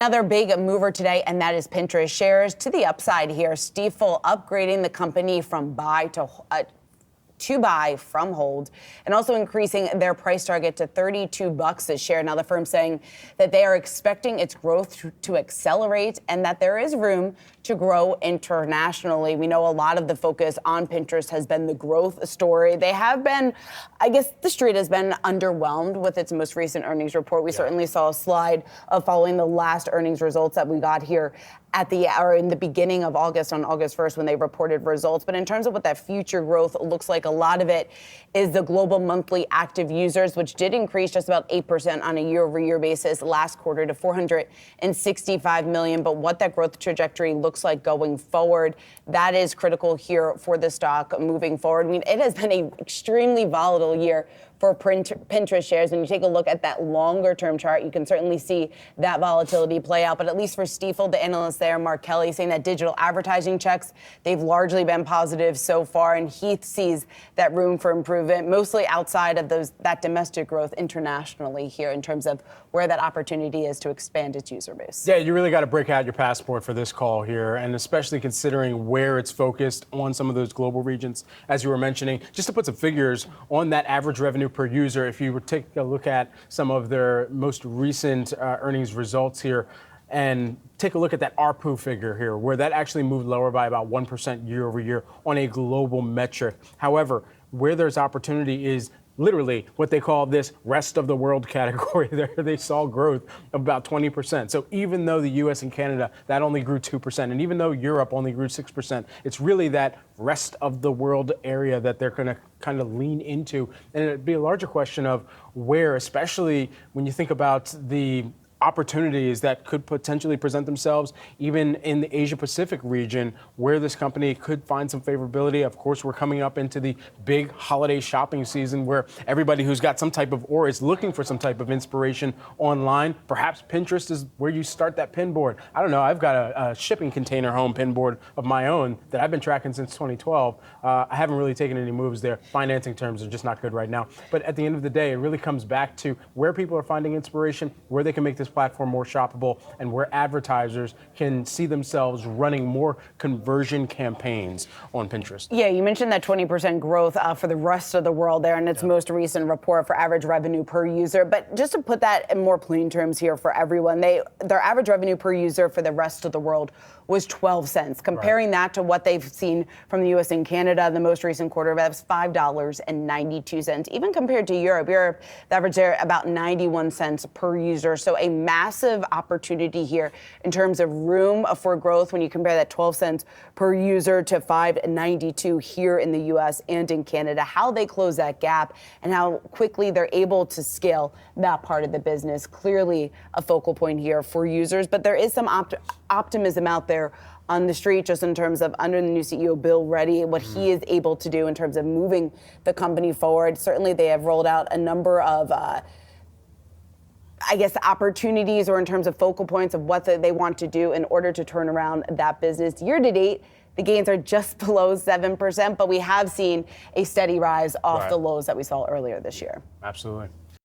Another big mover today, and that is Pinterest shares to the upside here. Stifel upgrading the company from buy to buy from hold, and also increasing their price target to $32 a share. Now, the firm saying that they are expecting its growth to accelerate and that there is room to grow internationally. We know a lot of the focus on Pinterest has been the growth story. They have been, I guess the street has been underwhelmed with its most recent earnings report. We certainly saw a slide of following the last earnings results that we got here in the beginning of August, on August 1st, when they reported results. But in terms of what that future growth looks like, a lot of it is the global monthly active users, which did increase just about 8% on a year-over-year basis last quarter to 465 million. But what that growth trajectory looks like going forward, that is critical here for the stock moving forward. I mean, it has been an extremely volatile year for Pinterest shares. When you take a look at that longer term chart, you can certainly see that volatility play out. But at least for Stifel, the analyst there, Mark Kelly, saying that digital advertising checks, they've largely been positive so far. And he sees that room for improvement, mostly outside of that domestic growth internationally here in terms of where that opportunity is to expand its user base. Yeah, you really got to break out your passport for this call here, and especially considering where it's focused on some of those global regions, as you were mentioning. Just to put some figures on that average revenue per user, if you were to take a look at some of their most recent earnings results here, and take a look at that ARPU figure here, where that actually moved lower by about 1% year over year on a global metric. However, where there's opportunity is literally what they call this rest of the world category. There they saw growth of about 20%. So even though the US and Canada, that only grew 2%, and even though Europe only grew 6%, it's really that rest of the world area that they're going to kind of lean into. And it'd be a larger question of where, especially when you think about the opportunities that could potentially present themselves even in the Asia Pacific region, where this company could find some favorability. Of course, we're coming up into the big holiday shopping season where everybody who's got some type of or is looking for some type of inspiration online. Perhaps Pinterest is where you start that pin board. I don't know. I've got a shipping container home pin board of my own that I've been tracking since 2012. I haven't really taken any moves there. Financing terms are just not good right now. But at the end of the day, it really comes back to where people are finding inspiration, where they can make this platform more shoppable, and where advertisers can see themselves running more conversion campaigns on Pinterest. Yeah, you mentioned that 20% growth for the rest of the world there in its most recent report for average revenue per user. But just to put that in more plain terms here for everyone, their average revenue per user for the rest of the world was 12 cents. Comparing that to what they've seen from the US and Canada, the most recent quarter, that was $5.92. Even compared to Europe, the average there about 91 cents per user. So a massive opportunity here in terms of room for growth when you compare that 12 cents per user to $5.92 here in the US and in Canada. How they close that gap and how quickly they're able to scale that part of the business. Clearly a focal point here for users, but there is some optimism out there on the street, just in terms of under the new CEO, Bill Reddy, what he is able to do in terms of moving the company forward. Certainly they have rolled out a number of opportunities, or in terms of focal points of what they want to do in order to turn around that business. Year to date, the gains are just below 7%, but we have seen a steady rise off the lows that we saw earlier this year. Absolutely.